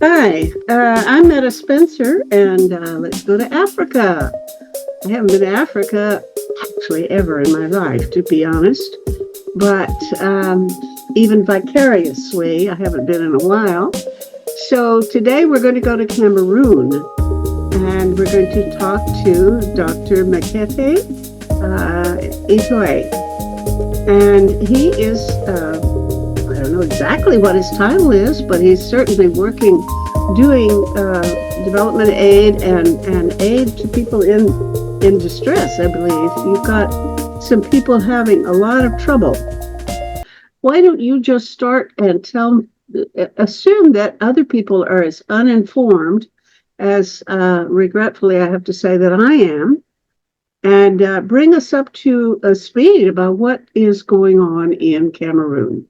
Hi, I'm Meta Spencer, and let's go to Africa. I haven't been to Africa actually ever in my life, to be honest, but even vicariously, I haven't been in a while. So today we're going to go to Cameroon, and we're going to talk to Dr. Mukete Itoe. And he is I don't know exactly what his title is, but he's certainly doing development aid and aid to people in distress, I believe. You've got some people having a lot of trouble. Why don't you just start and assume that other people are as uninformed as, regretfully, I have to say that I am, and bring us up to speed about what is going on in Cameroon.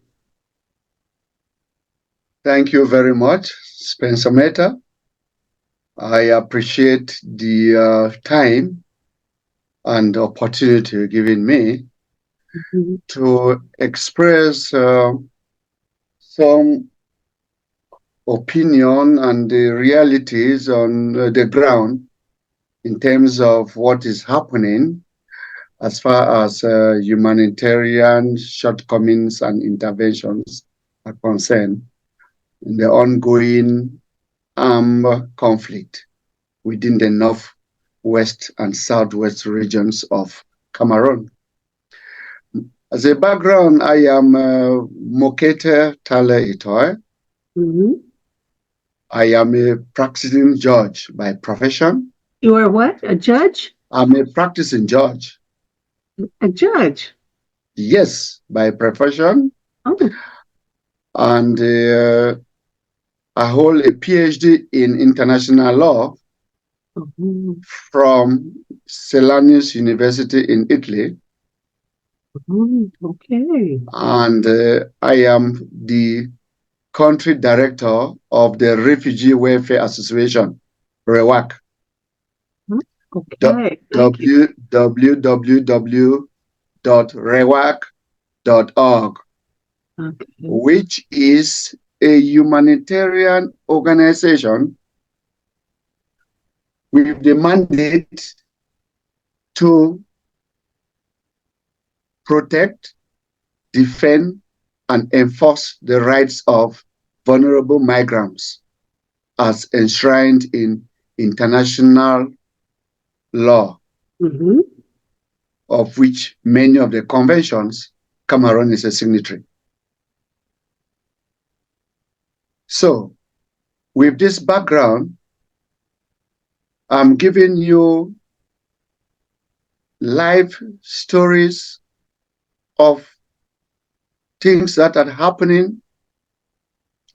Thank you very much, Spencer Meta. I appreciate the time and opportunity given me to express some opinion and the realities on the ground in terms of what is happening as far as humanitarian shortcomings and interventions are concerned in the ongoing armed conflict within the northwest and southwest regions of Cameroon. As a background, I am Mukete Tahle Itoe. I am a practicing judge by profession. You are what? A judge? I'm a practicing judge. A judge? Yes, by profession. Oh. And I hold a PhD in international law from Celanius University in Italy. Okay. And I am the country director of the Refugee Welfare Association, REWAC. Okay. www.rewac.org, which is a humanitarian organization with the mandate to protect, defend, and enforce the rights of vulnerable migrants as enshrined in international law, of which many of the conventions Cameroon is a signatory. So, with this background, I'm giving you live stories of things that are happening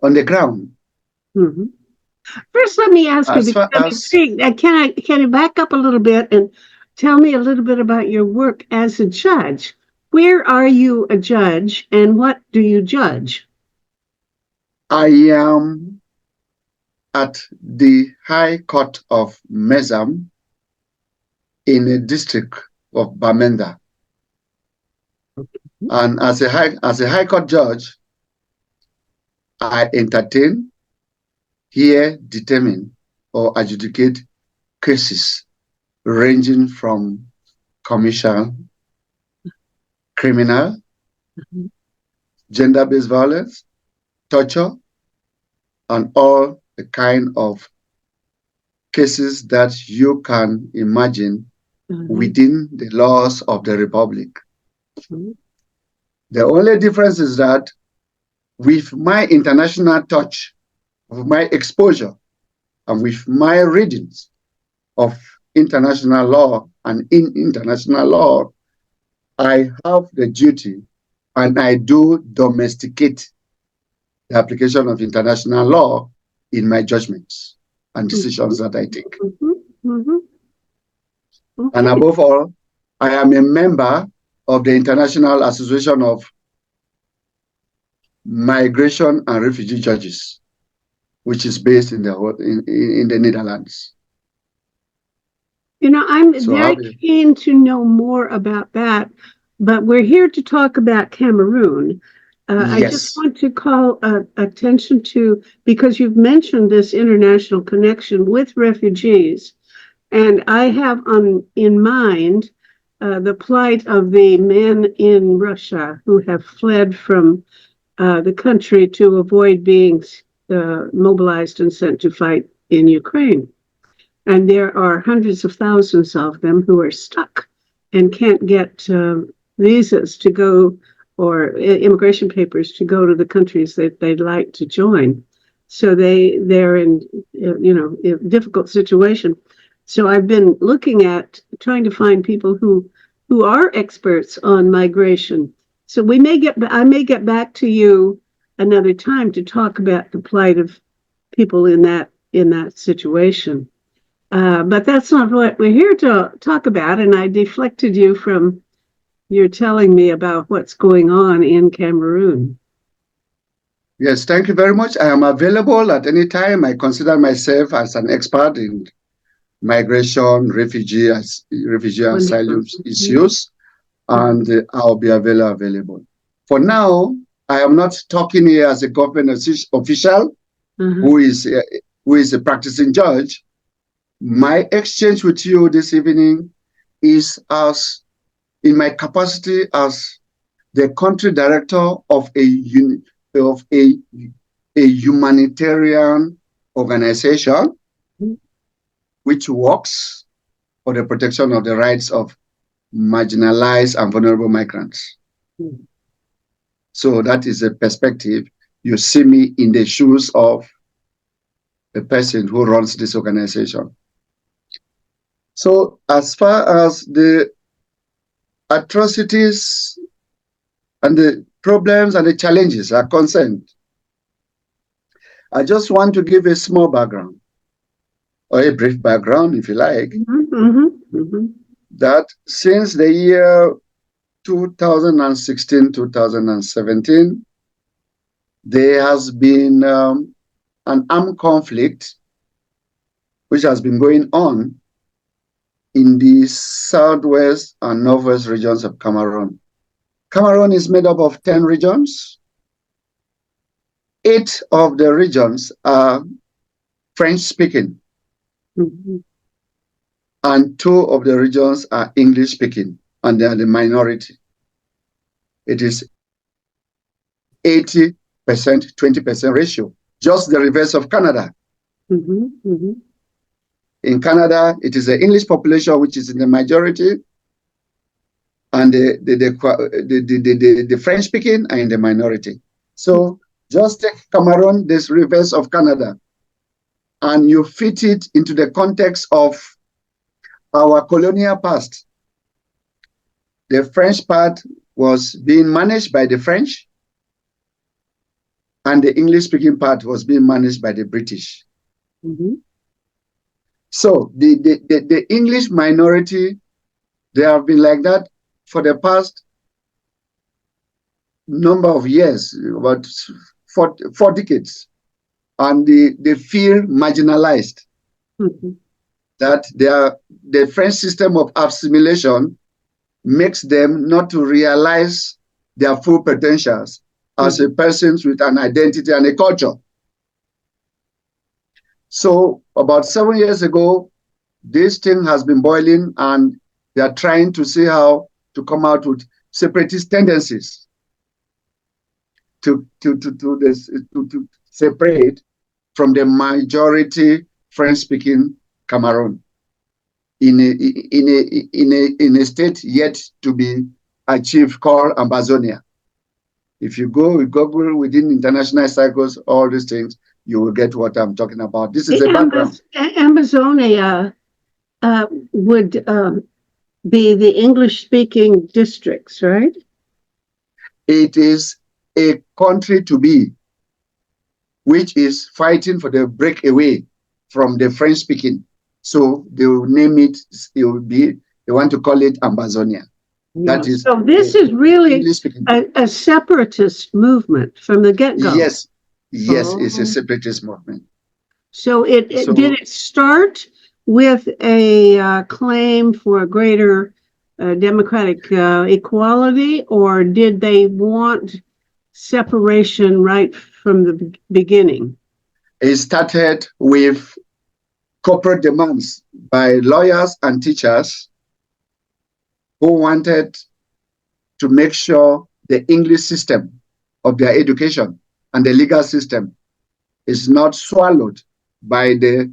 on the ground. First, let me ask you, because I'm intrigued. Can you back up a little bit and tell me a little bit about your work as a judge? Where are you a judge, and what do you judge? I am at the High Court of Mezam in a district of Bamenda. And as a high court judge, I entertain, hear, determine, or adjudicate cases ranging from commercial, criminal, gender-based violence, torture, and all the kind of cases that you can imagine within the laws of the Republic. The only difference is that with my international touch, with my exposure, and with my readings of international law and in international law, I have the duty and I do domesticate the application of international law in my judgments and decisions that I take. And above all, I am a member of the International Association of Migration and Refugee Judges, which is based in the Netherlands. You know, I'm very keen to know more about that, but we're here to talk about Cameroon. I just Yes. want to call attention to, because you've mentioned this international connection with refugees, and I have in mind the plight of the men in Russia who have fled from the country to avoid being mobilized and sent to fight in Ukraine. And there are hundreds of thousands of them who are stuck and can't get visas to go or immigration papers to go to the countries that they'd like to join. So they're in a difficult situation. So I've been looking at trying to find people who are experts on migration. So I may get back to you another time to talk about the plight of people in that situation. But that's not what we're here to talk about. And I deflected you from your telling me about what's going on in Cameroon. Yes, thank you very much. I am available at any time. I consider myself as an expert in migration, refugee Wonderful. asylum issues, Mhm. and I'll be available. For now, I am not talking here as a government official Uh-huh. who is a practicing judge. My exchange with you this evening is as in my capacity as the country director of of a humanitarian organization which works for the protection of the rights of marginalized and vulnerable migrants. Mhm. So that is a perspective. You see me in the shoes of the person who runs this organization. So as far as the atrocities and the problems and the challenges are concerned, I just want to give a small background, or a brief background, if you like, that since the year 2016, 2017, there has been an armed conflict which has been going on in the southwest and northwest regions of Cameroon. Cameroon is made up of 10 regions. 8 of the regions are French-speaking, and 2 of the regions are English-speaking, and they are the minority. It is 80%, 20% ratio, just the reverse of Canada. In Canada, it is the English population which is in the majority, and the French-speaking are in the minority. So just take Cameroon, this reverse of Canada, and you fit it into the context of our colonial past. The French part was being managed by the French, and the English-speaking part was being managed by the British. So the English minority, they have been like that for the past number of years, about 4 decades, and they feel marginalized. That the French system of assimilation makes them not to realize their full potentials as a persons with an identity and a culture. So about 7 years ago, this thing has been boiling, and they are trying to see how to come out with separatist tendencies to separate from the majority French-speaking Cameroon in a state yet to be achieved called Ambazonian. If you go Google within international cycles, all these things, you will get what I'm talking about. This is a background. Amazonia would be the English-speaking districts, right? It is a country to be, which is fighting for the breakaway from the French-speaking. So they will name it, they want to call it Ambazonia. That is. So this is really a separatist movement from the get-go. Yes, it's a separatist movement. So did it start with a claim for greater democratic equality, or did they want separation right from the beginning? It started with corporate demands by lawyers and teachers who wanted to make sure the English system of their education and the legal system is not swallowed by the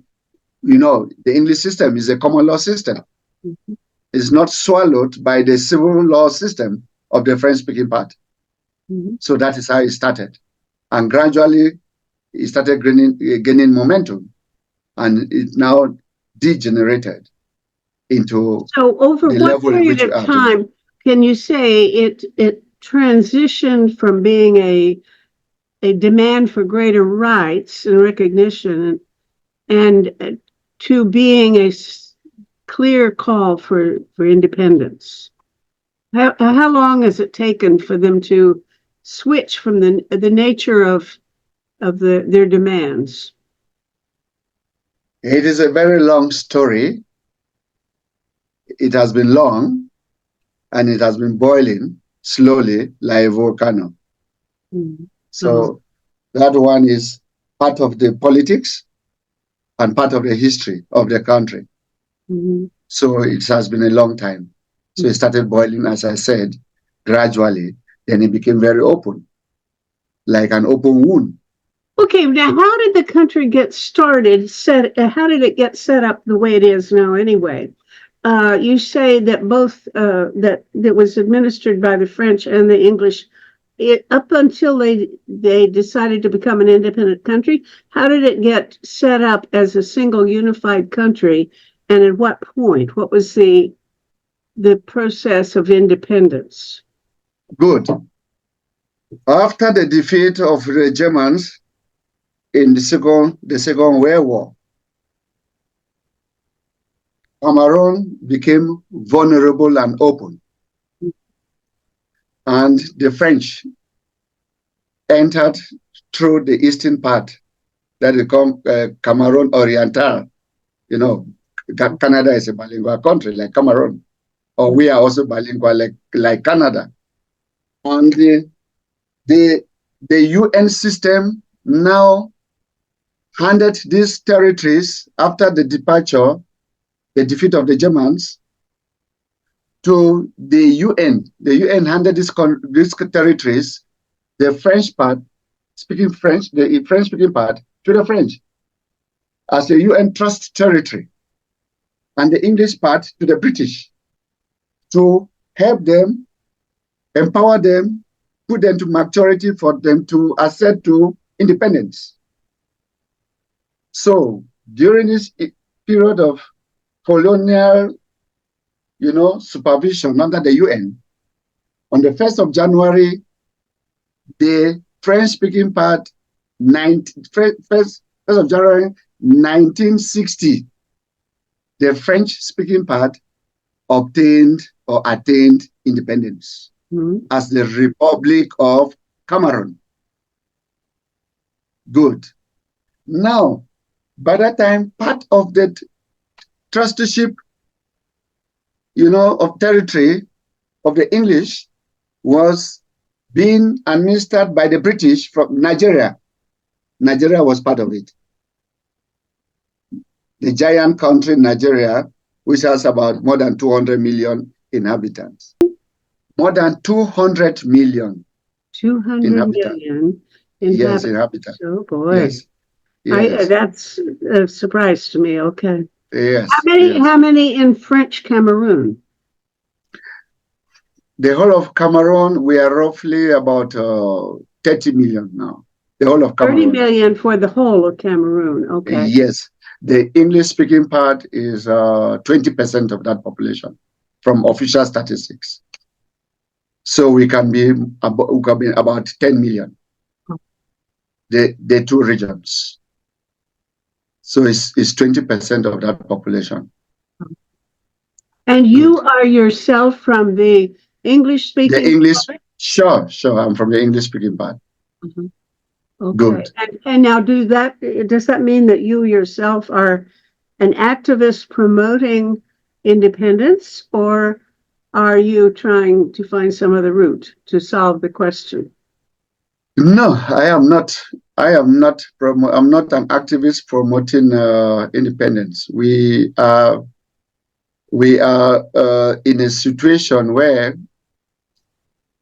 English system is a common law system. Mm-hmm. Is not swallowed by the civil law system of the French-speaking part. Mm-hmm. So that is how it started. And gradually, it started gaining momentum. And it now degenerated into So over the what level in period which we of are today. time can you say it transitioned from being a demand for greater rights and recognition and to being a clear call for independence? How long has it taken for them to switch from the nature of their demands? It is a very long story. It has been long, and it has been boiling slowly like a volcano. Mm-hmm. So that one is part of the politics and part of the history of the country. Mm-hmm. So it has been a long time. So it started boiling, as I said, gradually. Then it became very open, like an open wound. Okay, now how did the country get started? How did it get set up the way it is now? Anyway, you say that both that was administered by the French and the English. Up until they decided to become an independent country, how did it get set up as a single unified country, and at what point? What was the process of independence? Good. After the defeat of the Germans in the Second World War, Cameroon became vulnerable and open. And the French entered through the eastern part, that is called Cameroon Oriental. You know, Canada is a bilingual country like Cameroon, or we are also bilingual like Canada. And the UN system now handed these territories after the defeat of the Germans, to the UN. The UN handed these territories, the French part, speaking French, the French-speaking part, to the French as a UN trust territory, and the English part to the British to help them, empower them, put them to maturity for them to accede to independence. So during this period of colonial, supervision under the UN, on the 1st of January, the French-speaking part, 1st of January 1960, the French-speaking part obtained or attained independence as the Republic of Cameroon. Good. Now, by that time, part of the trusteeship, of territory of the English was being administered by the British from Nigeria. Nigeria was part of it. The giant country, Nigeria, which has about more than 200 million inhabitants. More than 200 million 200 inhabitants. million inhabitants. Yes, inhabitants. Oh, boy. Yes. Yes. That's a surprise to me. Okay. Yes. How many in French Cameroon? The whole of Cameroon, we are roughly about 30 million now. The whole of Cameroon. 30 million for the whole of Cameroon. Okay. Yes. The English-speaking part is 20% of that population from official statistics. So we can be about 10 million. The two regions. So it's 20% of that population. And you are yourself from the English-speaking The English, part? Sure. I'm from the English-speaking part. Mm-hmm. Okay. Good. And now, does that mean that you yourself are an activist promoting independence, or are you trying to find some other route to solve the question? No, I am not. I'm not an activist promoting independence. We are in a situation where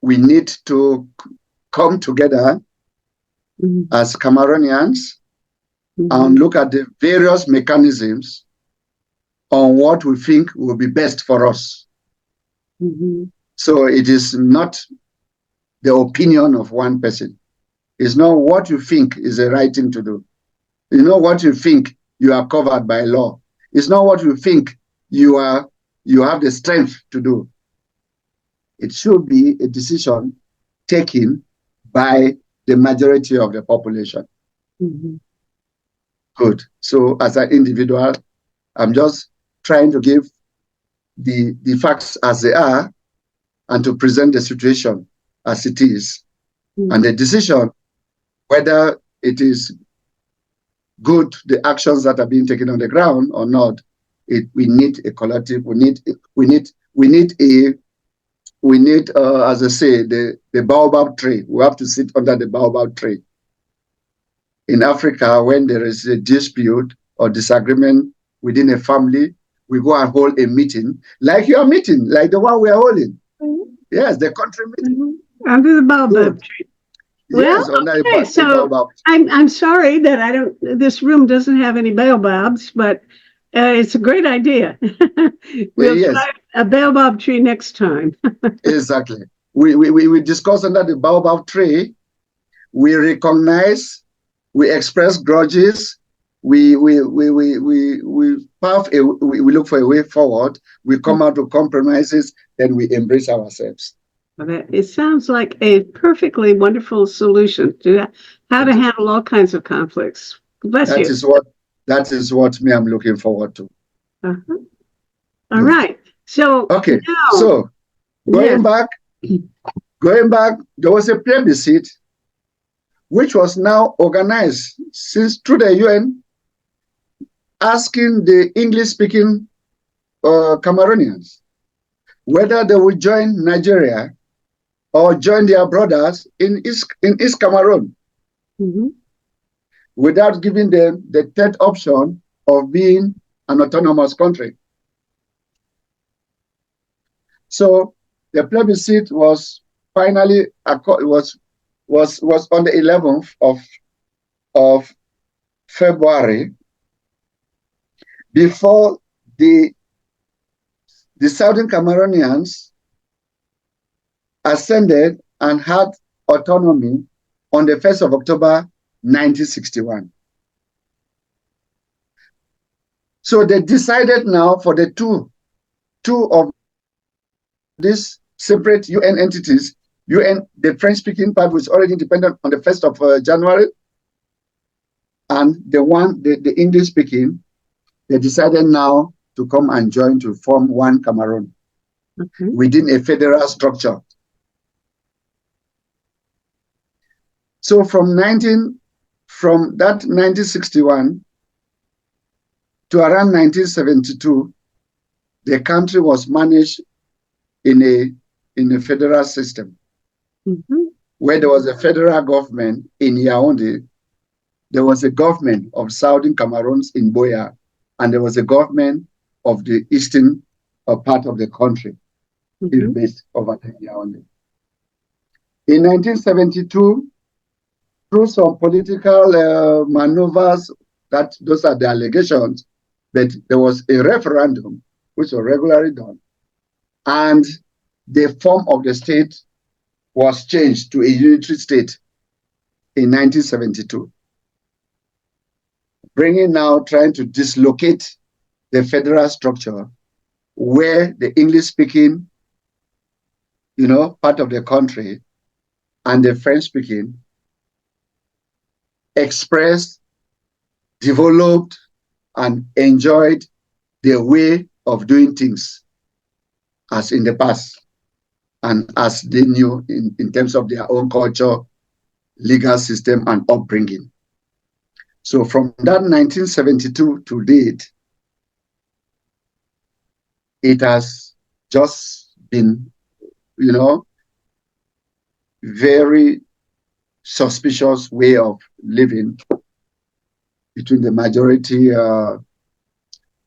we need to come together as Cameroonians and look at the various mechanisms on what we think will be best for us. So it is not the opinion of one person. It's not what you think is the right thing to do. It's not what you think you are covered by law. It's not what you think you have the strength to do. It should be a decision taken by the majority of the population. Good. So as an individual, I'm just trying to give the facts as they are and to present the situation as it is. And the decision, whether it is good, the actions that are being taken on the ground or not, we need a collective, we need as I say, the baobab tree. We have to sit under the baobab tree. In Africa, when there is a dispute or disagreement within a family, we go and hold a meeting, like your meeting, like the one we are holding. Yes, the country meeting. Under the baobab tree. Yes, Well, okay, so baobab. I'm sorry that this room doesn't have any baobabs, but it's a great idea. We'll try a baobab tree next time. Exactly. We discuss under the baobab tree. We recognize, we express grudges, we look for a way forward, we come out to compromises, then we embrace ourselves. It sounds like a perfectly wonderful solution to how to handle all kinds of conflicts. Bless you. That is what me I'm looking forward to. All right. So okay. Now, so going back, there was a plebiscite which was now organized through the UN, asking the English-speaking Cameroonians whether they would join Nigeria or join their brothers in East Cameroon, without giving them the third option of being an autonomous country. So the plebiscite was finally was on the 11th of February, before the Southern Cameroonians ascended and had autonomy on the 1st of October 1961. So they decided now for the two of these separate UN entities. The French-speaking part was already independent on the 1st of January, and the English-speaking, they decided now to come and join to form one Cameroon within a federal structure. So from that 1961 to around 1972, the country was managed in a federal system, where there was a federal government in Yaoundé, there was a government of Southern Cameroons in Boya, and there was a government of the eastern part of the country, based over in Yaoundé. In 1972, through some political maneuvers, those are the allegations, but there was a referendum which was regularly done, and the form of the state was changed to a unitary state in 1972, trying to dislocate the federal structure, where the English-speaking, part of the country and the French-speaking expressed, developed, and enjoyed their way of doing things as in the past, and as they knew in terms of their own culture, legal system, and upbringing. So from that 1972 to date, it has just been, very suspicious way of living between the majority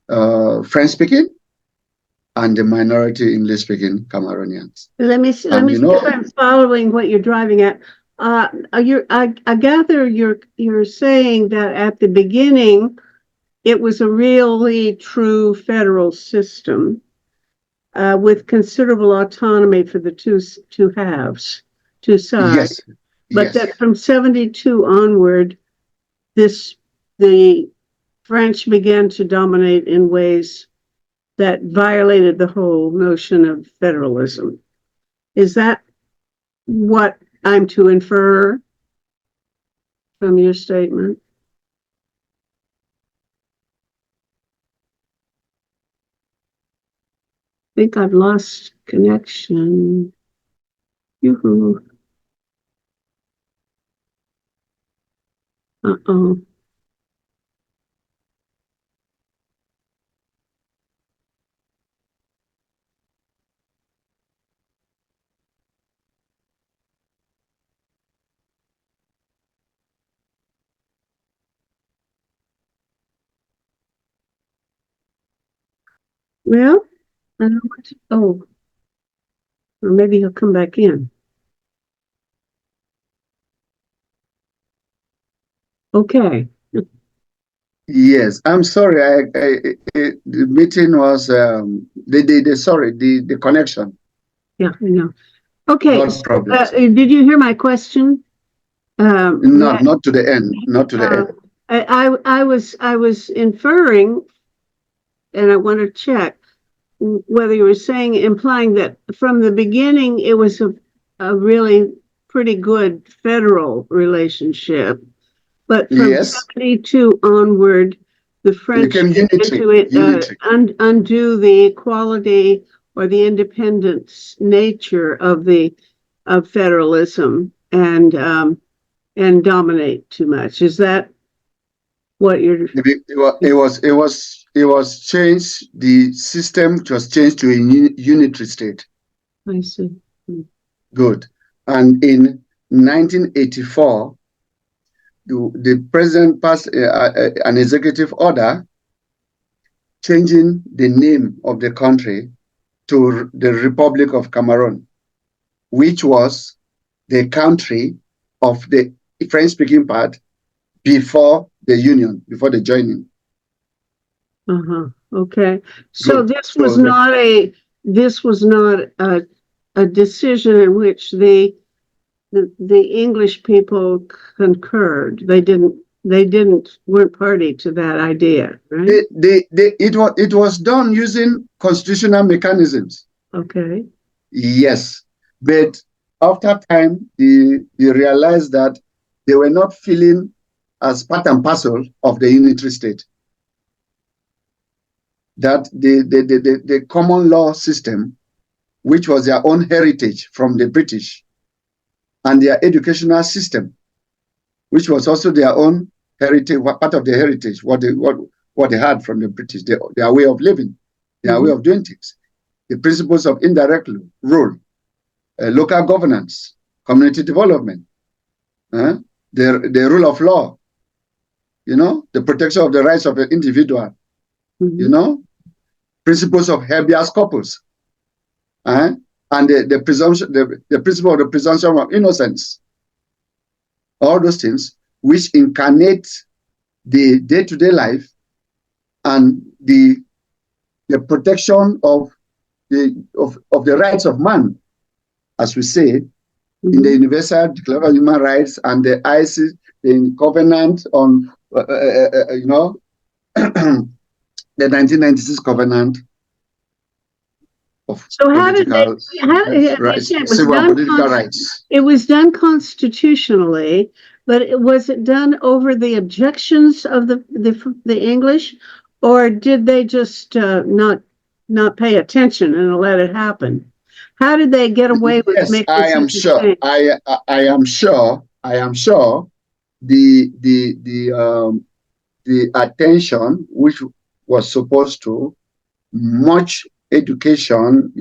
French-speaking and the minority English-speaking Cameroonians. Let me see if I'm following what you're driving at. I gather you're saying that at the beginning it was a really true federal system with considerable autonomy for the two sides. Yes. But that from 72 onward, the French began to dominate in ways that violated the whole notion of federalism. Is that what I'm to infer from your statement? I think I've lost connection. Yoo-hoo. Uh-oh. Well, I don't know what to, or maybe he'll come back in. Okay. Yes, I'm sorry. The meeting was the connection. Yeah, I know. Okay. Did you hear my question? Not to the end. Not to the end. I was inferring, and I want to check whether you were implying that from the beginning it was a really pretty good federal relationship, but from 72 onward, the French began to undo the equality or the independence nature of federalism and dominate too much. Is that what you're? It was changed. The system was changed to a unitary state. I see. Good. And in 1984, the president passed an executive order changing the name of the country to the Republic of Cameroon, which was the country of the French-speaking part before the union, before the joining. Okay. So this was not a decision in which the English people concurred. They weren't party to that idea, right? It was done using constitutional mechanisms. Okay. Yes, but after time, they realized that they were not feeling as part and parcel of the unitary state. That the common law system, which was their own heritage from the British, and their educational system, which was also their own heritage, part of their heritage, what they had from the British, their way of living, their way of doing things, the principles of indirect rule, local governance, community development, the rule of law, the protection of the rights of the individual, principles of habeas corpus, and the presumption, the principle of the presumption of innocence. All those things which incarnate the day-to-day life and the protection of the rights of man, as we say, in the Universal Declaration of Human Rights and the ICC, the Covenant on, the 1996 Covenant of political rights, civil and political rights. It was done constitutionally, but was it done over the objections of the English, or did they just not pay attention and let it happen? How did they get away with making I am sure. I am sure. The attention which was supposed to much education,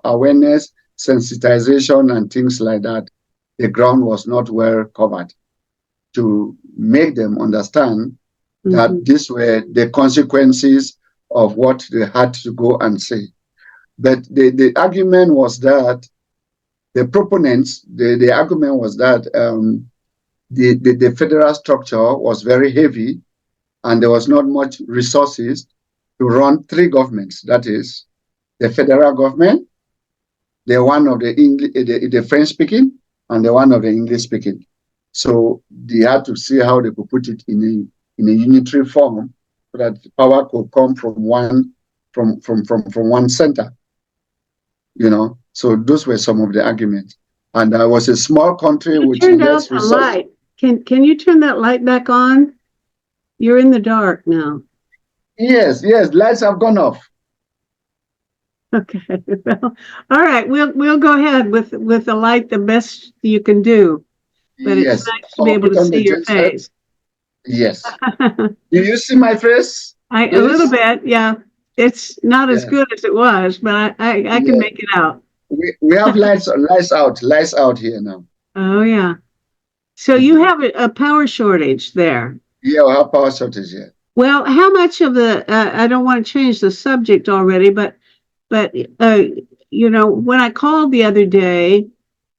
awareness, sensitization, and things like that. the ground was not well covered, to make them understand that these were the consequences of what they had to go and say. But the argument was that the proponents, the argument was that the federal structure was very heavy and there was not much resources to run three governments. That is, the federal government, the one of the French speaking, and the one of the English speaking. So they had to see how they could put it in a unitary form so that power could come from one center. You know, so those were some of the arguments. And I was a small country with less resources. Light. Can you turn that light back on? You're in the dark now. Yes, lights have gone off. Okay, well, all right. We'll go ahead with the light the best you can do. But it's nice to be able to see your face. Yes. Do you see my face? A little bit, yeah. It's not as good as it was, but I can make it out. We have lights out here now. Oh yeah. So you have a power shortage there. Yeah, we have power shortage here. Well, how much of the I don't want to change the subject already, but you know, when I called the other day,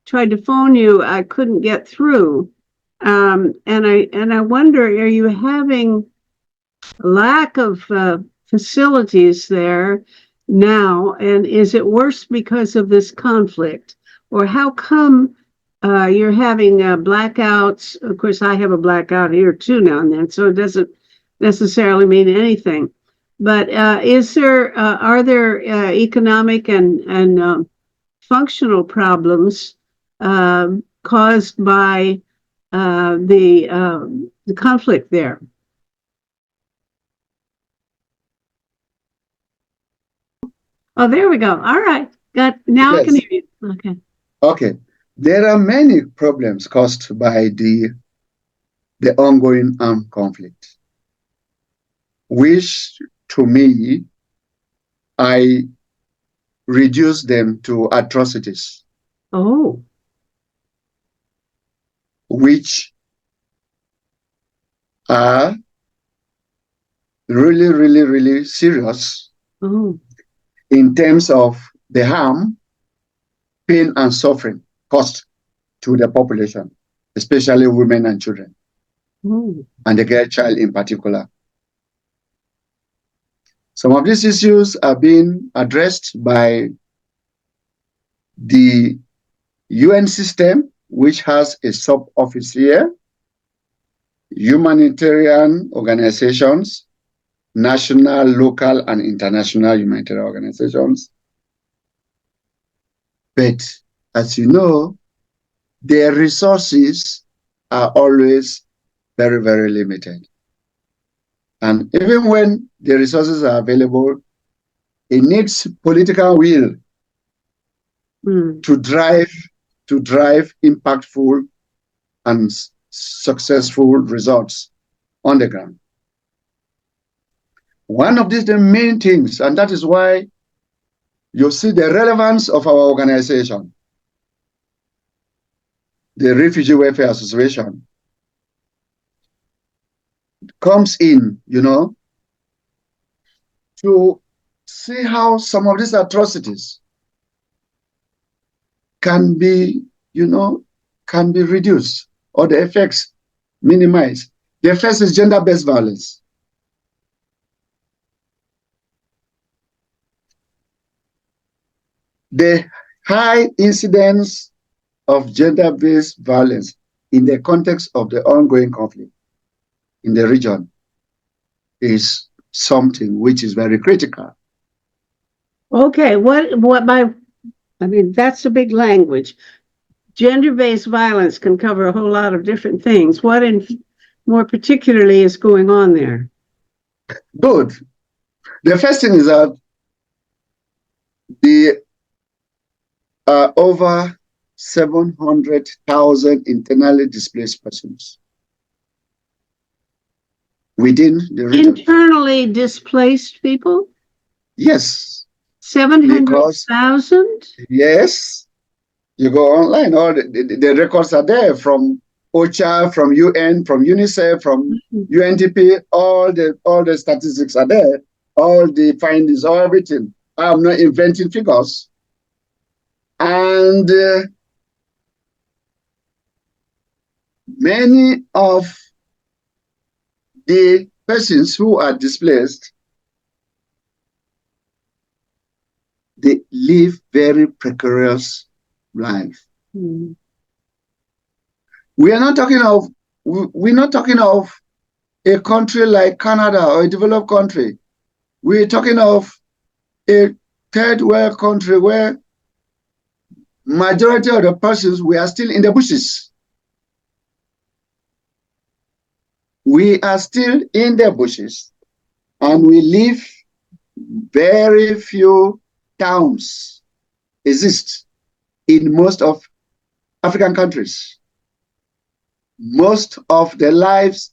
tried to phone you, I couldn't get through. And I wonder, are you having lack of facilities there now, and is it worse because of this conflict, or how come you're having blackouts? Of course, I have a blackout here too now and then, so it doesn't necessarily mean anything. But are there economic and functional problems caused by the conflict there? I can hear you. Okay. There are many problems caused by the ongoing armed conflict, which to me, I reduce them to atrocities. Oh. Which are really, really, really serious in terms of the harm, pain, and suffering caused to the population, especially women and children, and the girl child in particular. Some of these issues are being addressed by the UN system, which has a sub-office here, humanitarian organizations, national, local, and international humanitarian organizations. But as you know, their resources are always very, very limited. And even when the resources are available, it needs political will to drive impactful and successful results on the ground. One of these the main things, and that is why you see the relevance of our organization, the Refugee Welfare Association, comes in, to see how some of these atrocities can be, reduced or the effects minimized. The first is gender-based violence. The high incidence of gender-based violence in the context of the ongoing conflict in the region is something which is very critical. Okay, that's a big language. Gender-based violence can cover a whole lot of different things. What more particularly is going on there? Good. The first thing is that the over 700,000 internally displaced persons within the region. Internally displaced people? Yes. 700,000? Yes. You go online, all the records are there from OCHA, from UN, from UNICEF, from UNDP. All the statistics are there. All the findings, all everything. I'm not inventing figures. And many of the persons who are displaced, they live very precarious life. Mm. We're not talking of a country like Canada or a developed country. We're talking of a third world country where majority of the persons we are still in the bushes. We are still in the bushes, and we live very few towns exist in most of African countries. Most of the lives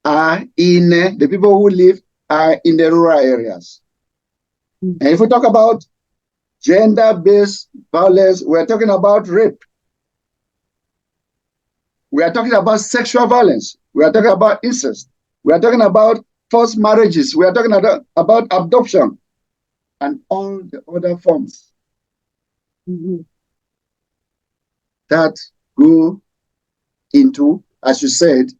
are in the people who live are in the rural areas. And if we talk about gender-based violence, we're talking about rape. We are talking about sexual violence. We are talking about incest. We are talking about forced marriages. We are talking about adoption and all the other forms that go into, as you said,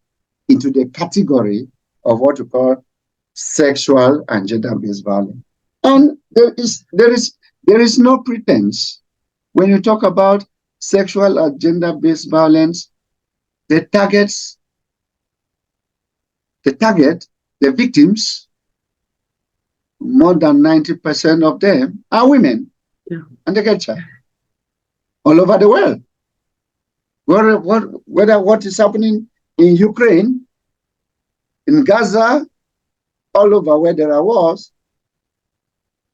into the category of what we call sexual and gender-based violence. And there is no pretense when you talk about sexual and gender-based violence. The victims, more than 90% of them are women, and they get child all over the world. Whether what is happening in Ukraine, in Gaza, all over where there are wars,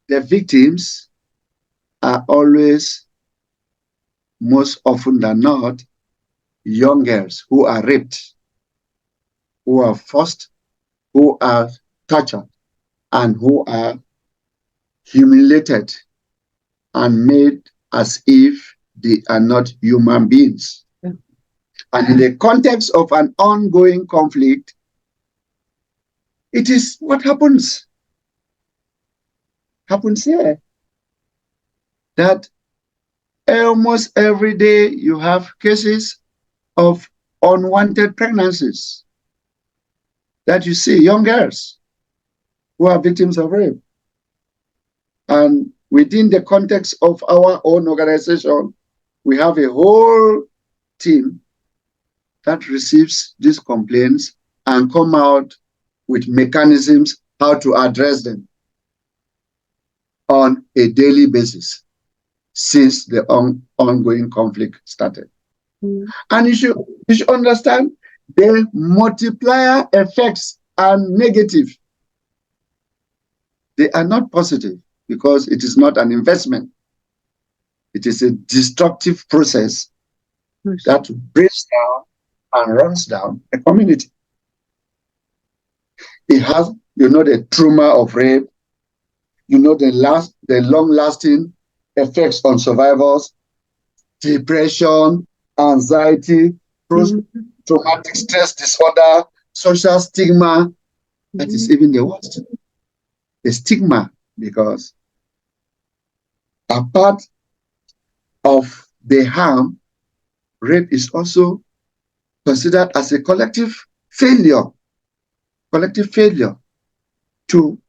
the victims are always, most often than not, young girls who are raped, who are forced, who are tortured, and who are humiliated and made as if they are not human beings. And in the context of an ongoing conflict, it is what happens here. That almost every day you have cases of unwanted pregnancies that you see, young girls who are victims of rape. And within the context of our own organization, we have a whole team that receives these complaints and come out with mechanisms how to address them on a daily basis since the ongoing conflict started. And you should understand the multiplier effects are negative. They are not positive because it is not an investment. It is a destructive process that breaks down and runs down a community. It has, the trauma of rape, the long-lasting effects on survivors, depression, anxiety, traumatic stress disorder, social stigma. That is even the worst. The stigma, because apart of the harm, rape is also considered as a collective failure to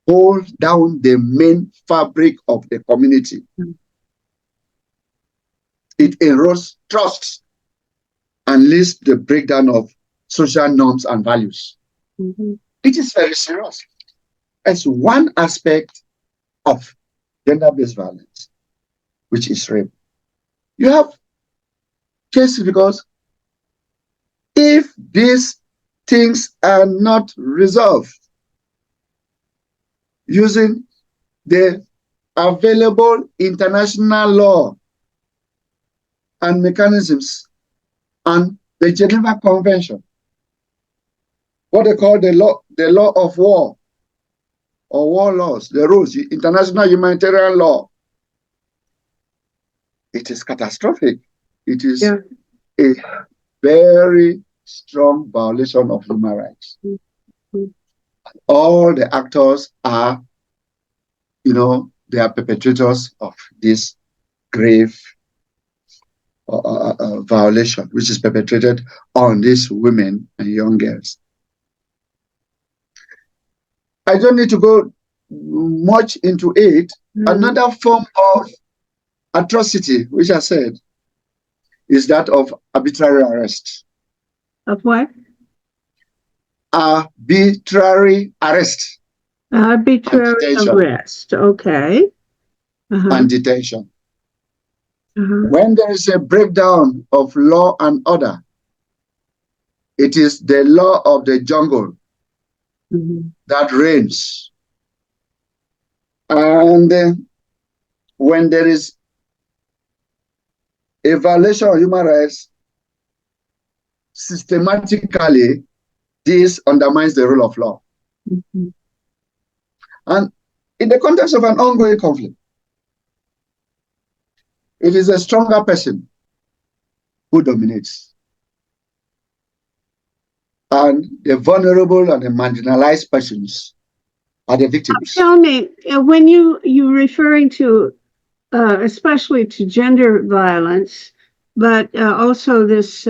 hold down the main fabric of the community. It erodes trust and leads to the breakdown of social norms and values. It is very serious. It's one aspect of gender-based violence, which is rape. You have cases because if these things are not resolved using the available international law and mechanisms and the Geneva Convention, what they call the law of war or war laws, the rules, international humanitarian law, it is catastrophic. It is Yeah. a very strong violation of human rights. Mhm. All the actors are, they are perpetrators of this grave violation, which is perpetrated on these women and young girls. I don't need to go much into it. Another form of atrocity, which I said, is that of arbitrary arrest. Of what? Arbitrary arrest and Arbitrary detention. arrest. Okay. And detention. Uh-huh. When there is a breakdown of law and order, it is the law of the jungle that reigns. And when there is a violation of human rights, systematically, this undermines the rule of law. And in the context of an ongoing conflict, it is a stronger person who dominates. And the vulnerable and the marginalized persons are the victims. Tell me, when you're referring to, especially to gender violence, but also this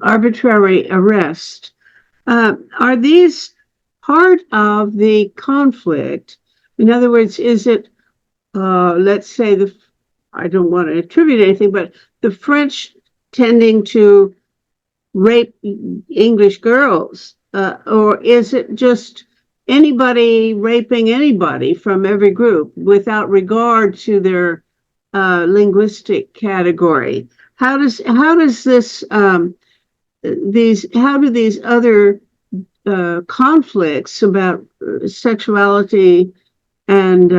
arbitrary arrest, are these part of the conflict? In other words, is it, let's say, I don't want to attribute anything, but the French tending to rape English girls, or is it just anybody raping anybody from every group without regard to their linguistic category? How does this how do these other conflicts about sexuality and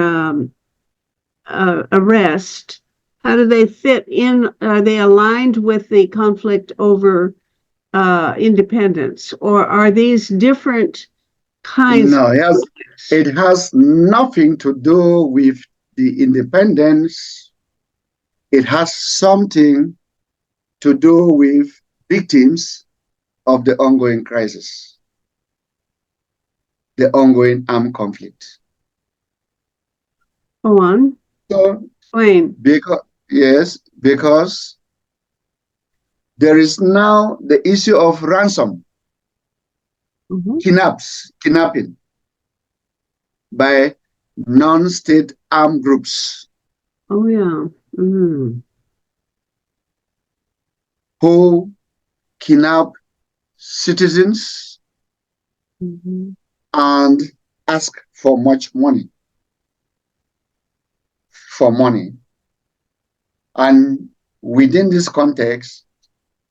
arrest, how do they fit in? Are they aligned with the conflict over independence, or are these different kinds? No, it has nothing to do with the independence. It has something to do with victims of the ongoing crisis, the ongoing armed conflict. Go on. So, Explain. because there is now the issue of ransom, kidnapping by non-state armed groups. Oh, yeah. Who kidnap citizens and ask for much money. And within this context,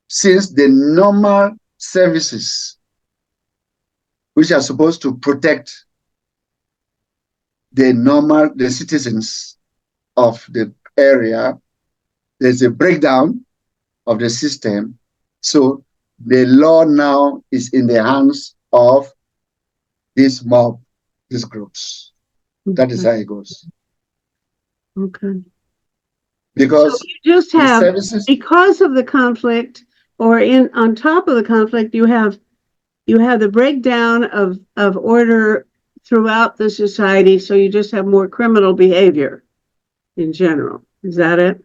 since the normal services which are supposed to protect the citizens of the area, there's a breakdown of the system. So the law now is in the hands of this mob, these groups. That is how it goes. Okay. Because so you just have, because of the conflict, or on top of the conflict, you have the breakdown of order throughout the society. So you just have more criminal behavior in general. Is that it?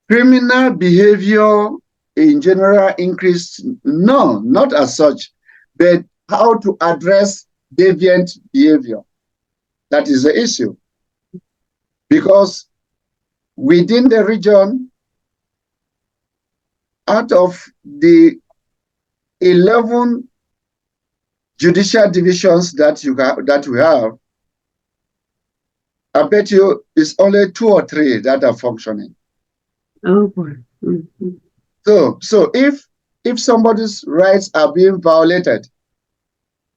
Criminal behavior in general increased? No, not as such, but how to address deviant behavior. That is the issue. Because within the region, out of the 11 judicial divisions that we have, I bet you it's only 2 or 3 that are functioning. Oh boy. So if somebody's rights are being violated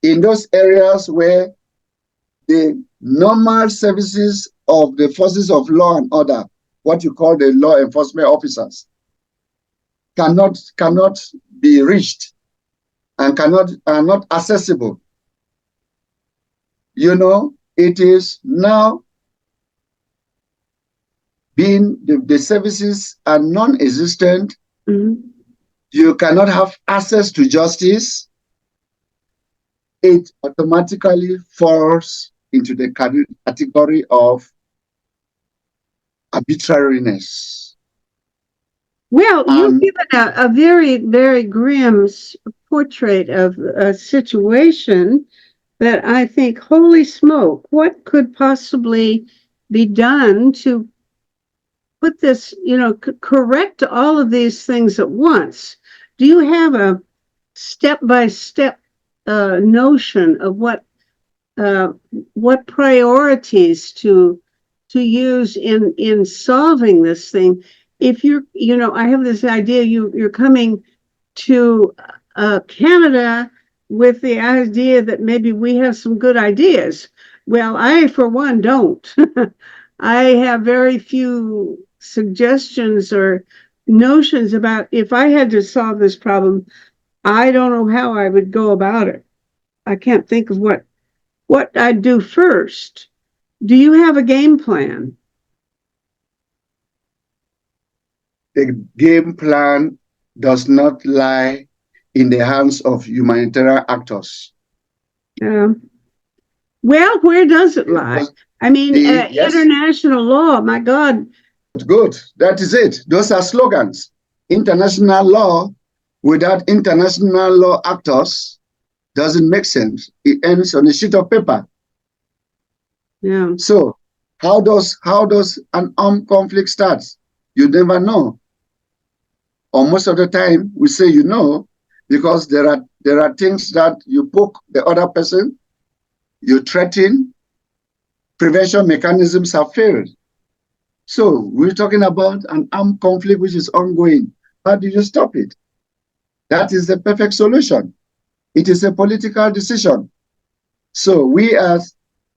in those areas where the normal services of the forces of law and order, what you call the law enforcement officers, cannot be reached and are not accessible, it is now being the services are non-existent, Mm-hmm. you cannot have access to justice, it automatically falls into the category of arbitrariness. Well, you've And given a very, very grim portrait of a situation that I think, holy smoke, what could possibly be done to put this, correct all of these things at once? Do you have a step-by-step notion of uh, what priorities to use in solving this thing? If I have this idea you're coming to Canada with the idea that maybe we have some good ideas. Well, I, for one, don't. I have very few suggestions or notions about if I had to solve this problem. I don't know how I would go about it. I can't think of what I'd do first. Do you have a game plan? the game plan does not lie in the hands of humanitarian actors. Um, well, where does it lie? Because I mean, yes, international law, my God. good. That is it. Those are slogans. International law without international law actors doesn't make sense. It ends on a sheet of paper. Yeah. So how does an armed conflict start? You never know. Or most of the time we say because there are things that you poke the other person, you threaten, prevention mechanisms have failed. So we're talking about an armed conflict which is ongoing. How do you stop it? That is the perfect solution. It is a political decision. So we as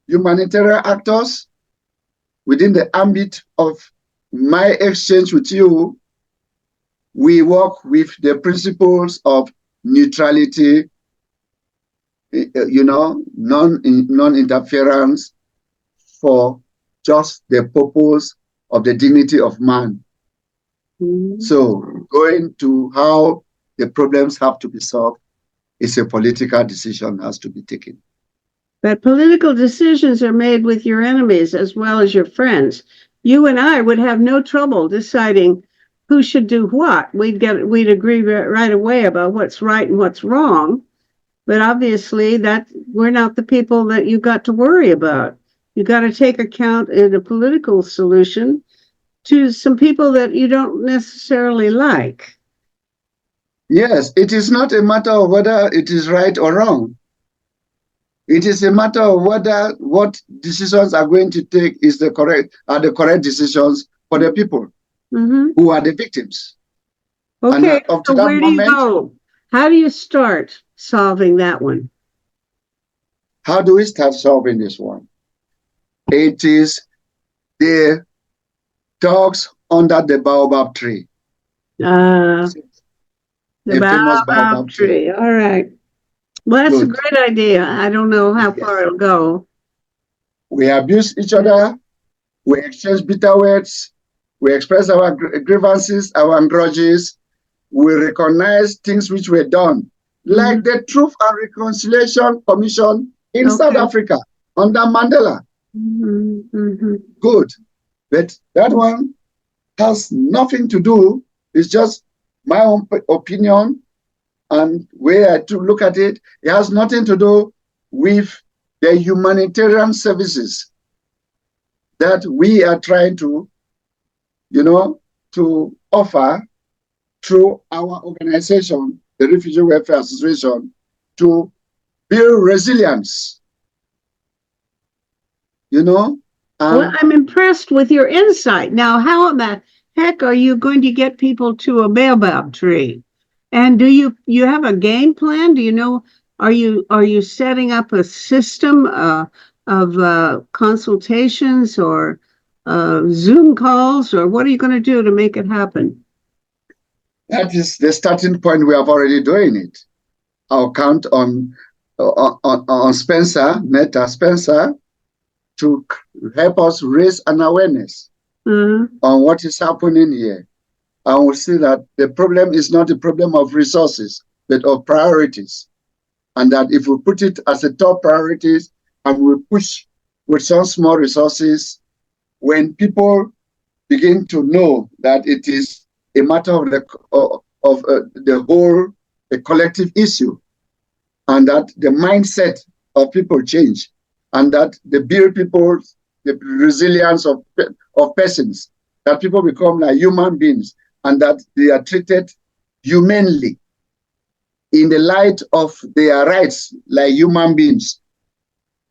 humanitarian actors, within the ambit of my exchange with you, we work with the principles of neutrality, non-interference for just the purpose of the dignity of man. Mm-hmm. So going to how the problems have to be solved is a political decision has to be taken. But political decisions are made with your enemies as well as your friends. You and I would have no trouble deciding who should do what. We'd agree right away about what's right and what's wrong. But obviously that we're not the people that you got to worry about. You got to take account in a political solution to some people that you don't necessarily like. Yes, it is not a matter of whether it is right or wrong. It is a matter of whether what decisions are going to take are the correct decisions for the people who are the victims. Okay, And up to so that where do you moment, go? How do you start solving that one? how do we start solving this one? It is the talks under the baobab tree. The A famous baobab tree. All right. Well, that's a Good. great idea. I don't know how far it'll go. We abuse each other. We exchange bitter words. We express our grievances, our grudges. We recognize things which were done, like the Truth and Reconciliation Commission in South Africa under Mandela. Good. But that one has nothing to do, it's just my own opinion and way I to look at it. It has nothing to do with the humanitarian services that we are trying to, to offer through our organization, the Refugee Welfare Association, to build resilience. Well, I'm impressed with your insight. Now, how in the heck are you going to get people to a baobab tree? And do you have a game plan? Do you know? Are you setting up a system of consultations or Zoom calls, or what are you going to do to make it happen? That is the starting point. We have already doing it. I'll count on Spencer, Meta Spencer, to help us raise an awareness. on what is happening here, and we see that the problem is not a problem of resources, but of priorities. And that if we put it as a top priorities and we push with some small resources, when people begin to know that it is a matter of the whole a collective issue, and that the mindset of people change, and that they build people the resilience of persons, that people become like human beings, and that they are treated humanely in the light of their rights like human beings,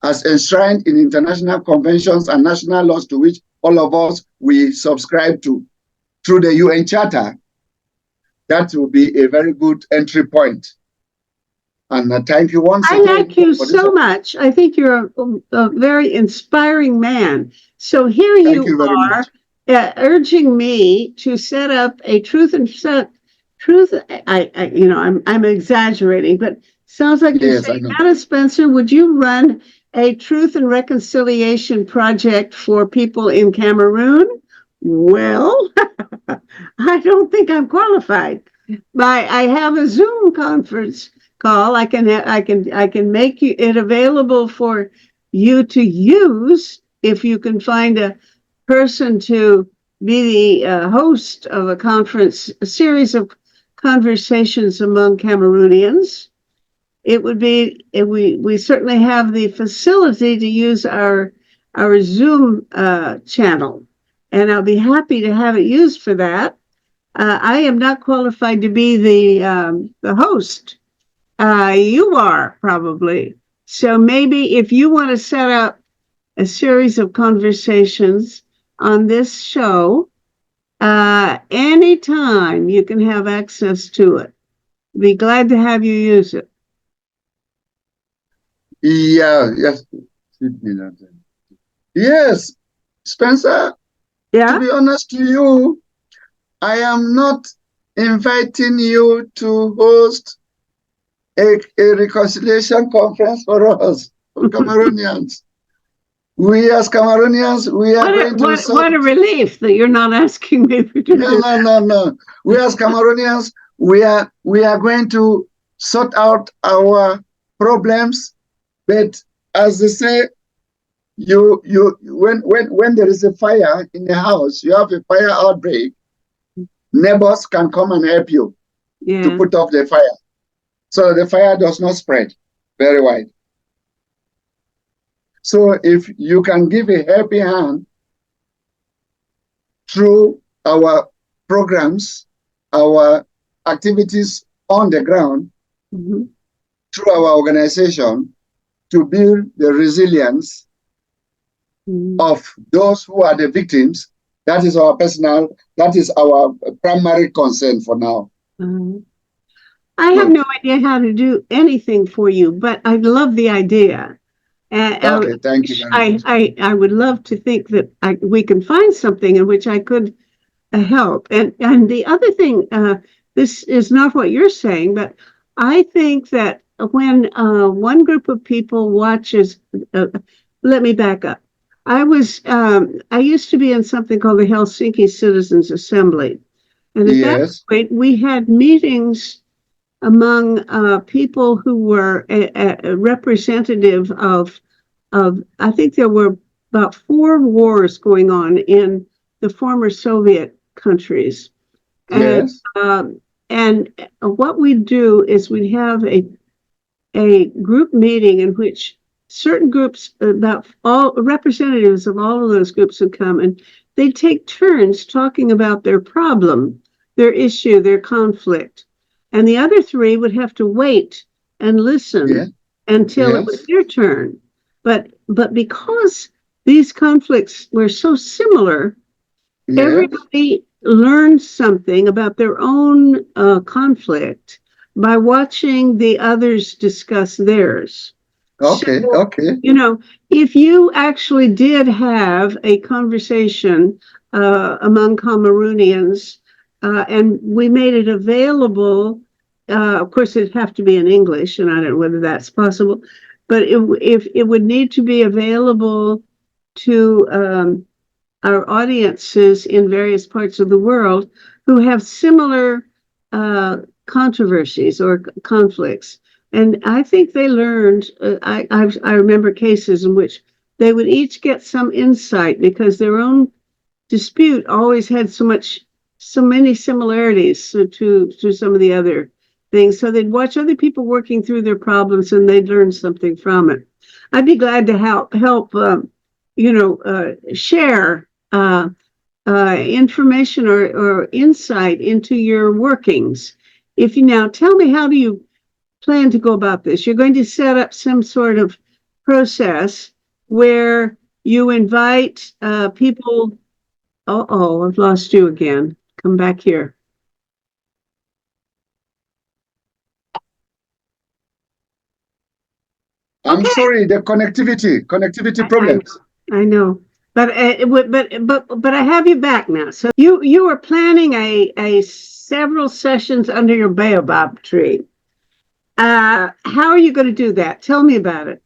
as enshrined in international conventions and national laws to which all of us we subscribe to through the UN Charter. That will be a very good entry point. And thank you once again. I like you so much. I think you're a very inspiring man. So here Thank you you very are much. urging me to set up a truth. I'm exaggerating, but sounds like you're Yes, I saying, know. Anna Spencer, would you run a truth and reconciliation project for people in Cameroon? Well, I don't think I'm qualified. I have a Zoom conference call. I can make it available for you to use if you can find a person to be the host of a series of conversations among Cameroonians. It would be we certainly have the facility to use our Zoom channel, and I'll be happy to have it used for that. I am not qualified to be the host. You are probably. So maybe if you want to set up a series of conversations on this show, anytime you can have access to it. Be glad to have you use it. Yeah, yes. Yes, Spencer, to Yeah? be honest to you, I am not inviting you to host a reconciliation conference for us, for Cameroonians. We as Cameroonians, we are going to What sort. a relief that you're not asking me to do No, this. no, no, no. We as Cameroonians, we are going to sort out our problems. But as they say, when there is a fire in the house, you have a fire outbreak, neighbors can come and help you to Yeah. put off the fire, so the fire does not spread very wide. So if you can give a helping hand through our programs, our activities on the ground, Mm-hmm. through our organization, to build the resilience Mm-hmm. of those who are the victims, that is our primary concern for now. Uh, I have Good. no idea how to do anything for you, but I love the idea. And Okay, thank you very much. I would love to think that we can find something in which I could help. And the other thing, this is not what you're saying, but I think that when one group of people watches, let me back up. I used to be in something called the Helsinki Citizens Assembly, and at that Yes, point we had meetings among people who were a representative of. I think there were about 4 wars going on in the former Soviet countries, and yes, um, and what we'd do is we'd have a group meeting in which certain groups, about all representatives of all of those groups, would come, and they'd take turns talking about their problem, their issue, their conflict, and the other 3 would have to wait and listen yes, until it was yes, their turn. But because these conflicts were so similar, yes. everybody learns something about their own conflict by watching the others discuss theirs. So, Okay, okay. you know, if you actually did have a conversation among Cameroonians and we made it available, of course, it'd have to be in English, and I don't know whether that's possible, but if it would need to be available to our audiences in various parts of the world who have similar controversies or conflicts. And I think they learned, I remember cases in which they would each get some insight because their own dispute always had so many similarities to some of the other things. So they'd watch other people working through their problems and they'd learn something from it. I'd be glad to help share information or insight into your workings. If you now tell me, how do you plan to go about this? You're going to set up some sort of process where you invite people. Oh, I've lost you again. Come back here. I'm sorry, the connectivity problems. I know, but I have you back now. So you are planning a several sessions under your baobab tree. How are you going to do that? Tell me about it.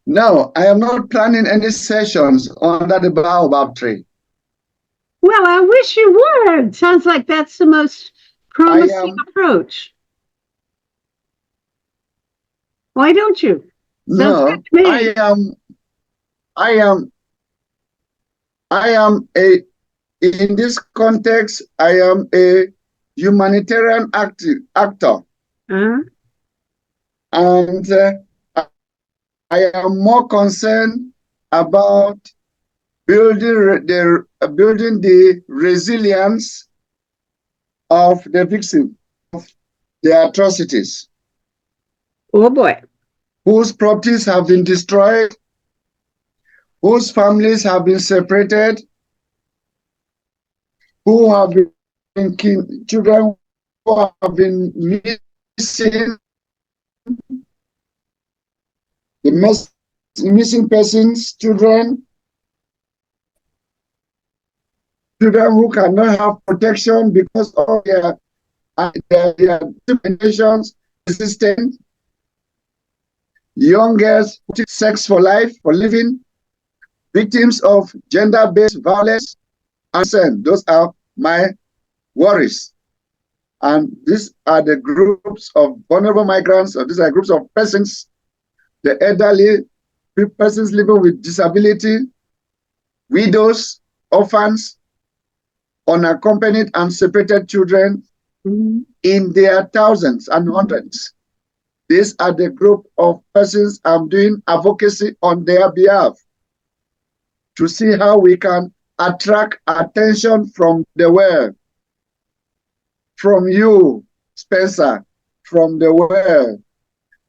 No, I am not planning any sessions under the baobab tree. Well, I wish you would. Sounds like that's the most promising approach. Why don't you? No, I am in this context, I am a humanitarian actor. Uh-huh. And I am more concerned about building the resilience of the victim of the atrocities. Oh boy. Whose properties have been destroyed, whose families have been separated, who have been children who have been missing, the missing persons, children who cannot have protection because of their discriminations, resistant, young girls, sex for life, for living, victims of gender-based violence, and those are my worries. And these are the groups of vulnerable migrants, or these are groups of persons, the elderly, persons living with disability, widows, orphans, unaccompanied and separated children in their thousands and hundreds. These are the group of persons I'm doing advocacy on their behalf to see how we can attract attention from the world, from you, Spencer, from the world,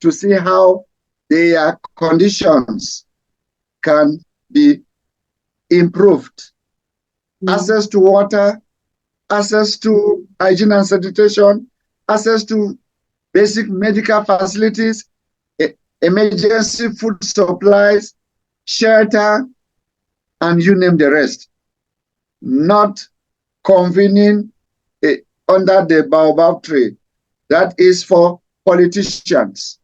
to see how their conditions can be improved. Access to water, access to hygiene and sanitation, access to basic medical facilities, emergency food supplies, shelter, and you name the rest. Not convening under the baobab tree. That is for politicians.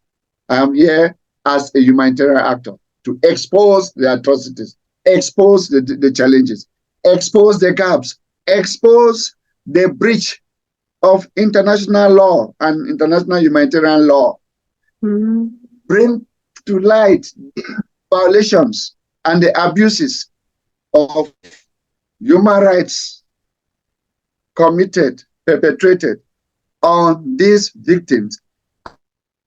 I am here as a humanitarian actor to expose the atrocities, expose the challenges, expose the gaps, expose the breach of international law and international humanitarian law. Bring to light the violations and the abuses of human rights perpetrated on these victims,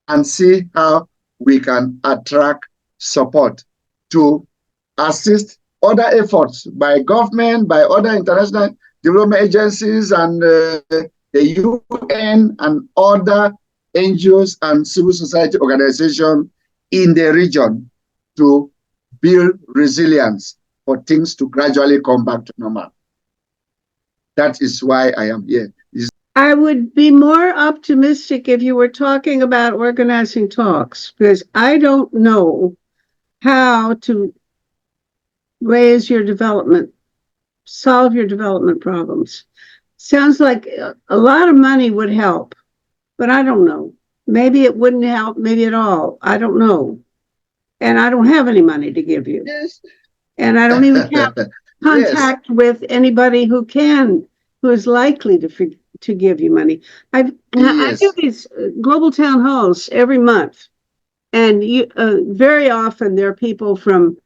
and see how we can attract support to assist other efforts by government, by other international development agencies, and the UN and other NGOs and civil society organizations in the region to build resilience for things to gradually come back to normal. That is why I am here. I would be more optimistic if you were talking about organizing talks, because I don't know how to raise your development, solve your development problems. Sounds like a lot of money would help, but I don't know. Maybe it wouldn't help, maybe at all. I don't know. And I don't have any money to give you. Yes. and I don't even have Yes, contact with anybody who is likely to give you money. I do yes, these global town halls every month, and very often there are people from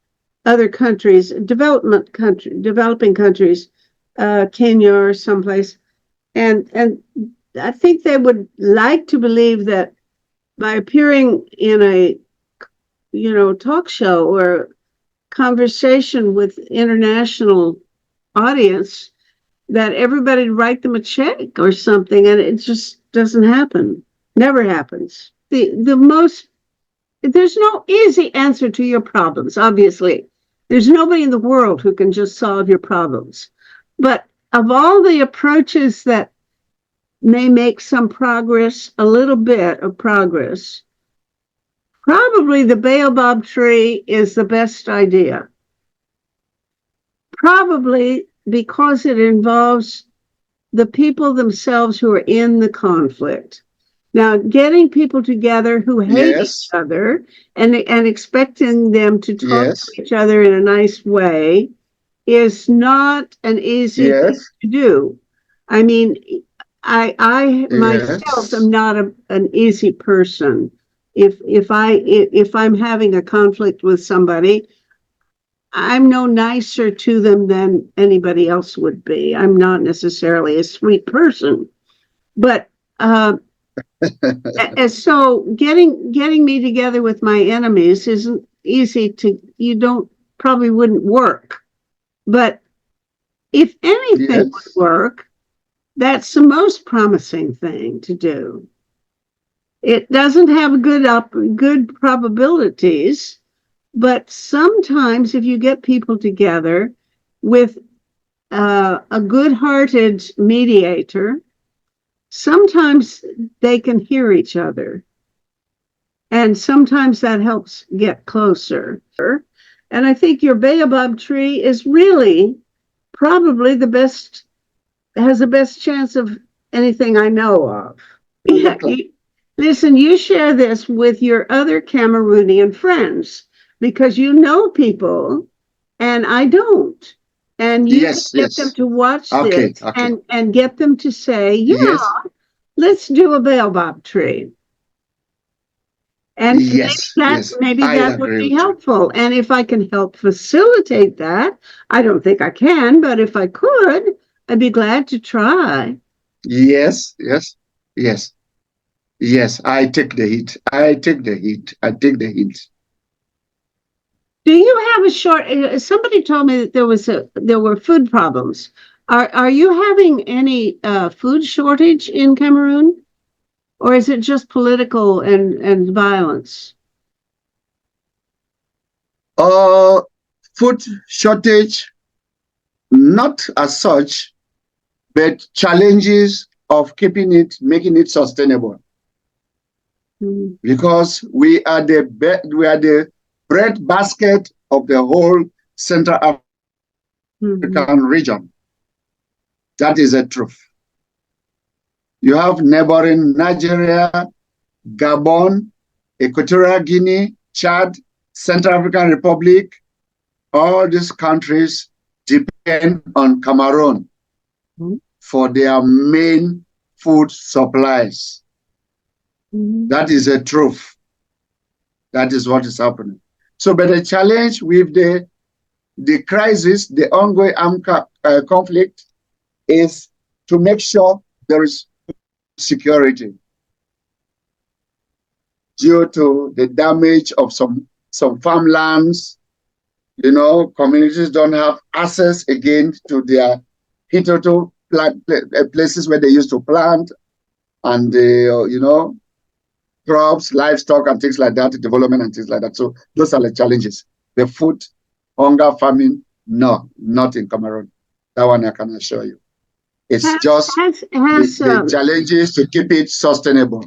other countries, developing countries, Kenya or someplace, and I think they would like to believe that by appearing in a talk show or conversation with international audience, that everybody write them a check or something, and it just doesn't happen. Never happens. The most There's no easy answer to your problems, obviously. There's nobody in the world who can just solve your problems. But of all the approaches that may make some progress, a little bit of progress, probably the baobab tree is the best idea. Probably because it involves the people themselves who are in the conflict. Now, getting people together who hate each yes, other and expecting them to talk yes, to each other in a nice way is not an easy thing yes, to do. I mean, I myself am yes, not an easy person. If I'm having a conflict with somebody, I'm no nicer to them than anybody else would be. I'm not necessarily a sweet person, but uh, so getting me together with my enemies isn't easy to. You don't probably wouldn't work, but if anything would yes, work, that's the most promising thing to do. It doesn't have good probabilities, but sometimes if you get people together with a good-hearted mediator, sometimes they can hear each other, and sometimes that helps get closer. And I think your baobab tree is really probably has the best chance of anything I know of. Yeah, listen, you share this with your other Cameroonian friends because you know people and I don't. And you can yes, get them yes. to watch this Okay, okay. and get them to say, yeah, Yes, let's do a baobab tree. And yes, yes. maybe I that would agree be with you. helpful. And if I can help facilitate that, I don't think I can, but if I could, I'd be glad to try. Yes, yes, yes, yes. I take the heat. I take the heat. I take the heat. Do you have a short? Somebody told me that there were food problems. Are you having any food shortage in Cameroon, or is it just political and violence? Uh, Food shortage, not as such, but challenges of keeping it, making it sustainable. Mm-hmm. Because we are the bread basket of the whole Central Mm-hmm. African region. That is the truth. You have neighboring Nigeria, Gabon, Equatorial Guinea, Chad, Central African Republic. All these countries depend on Cameroon for their main food supplies. Mm-hmm. That is the truth. That is what is happening. So, but the challenge with the crisis, the ongoing armed conflict, is to make sure there is security due to the damage of some farmlands. You know, communities don't have access again to their hitherto places where they used to plant and crops, livestock, and things like that, development and things like that. So those are the challenges. The food, hunger, famine, no, not in Cameroon. That one I can assure you. It's just the challenges to keep it sustainable.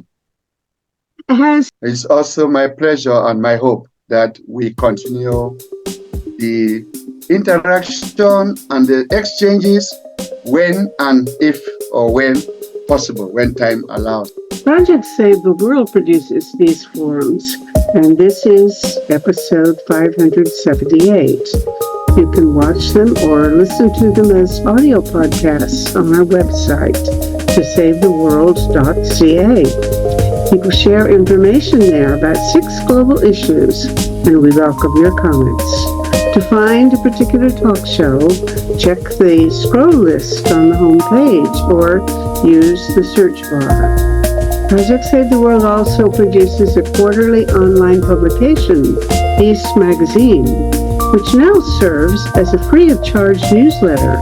It's also my pleasure and my hope that we continue the interaction and the exchanges when and if or when possible, when time allows. Project Save the World produces these forums, and this is episode 578. You can watch them or listen to them as audio podcasts on our website, tosavetheworld.ca. People share information there about 6 global issues, and we welcome your comments. To find a particular talk show, check the scroll list on the home page or use the search bar. Project Save the World also produces a quarterly online publication, Peace Magazine, which now serves as a free-of-charge newsletter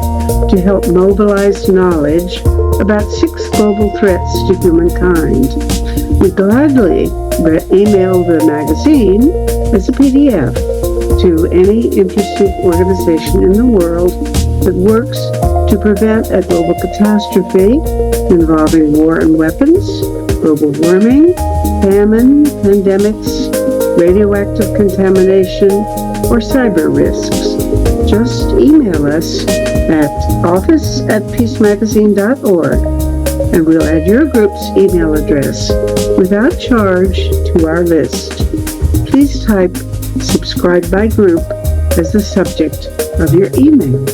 to help mobilize knowledge about 6 global threats to humankind. We gladly email the magazine as a PDF to any interested organization in the world that works to prevent a global catastrophe involving war and weapons, global warming, famine, pandemics, radioactive contamination, or cyber risks. Just email us at office@peacemagazine.org and we'll add your group's email address without charge to our list. Please type subscribe by group as the subject of your email.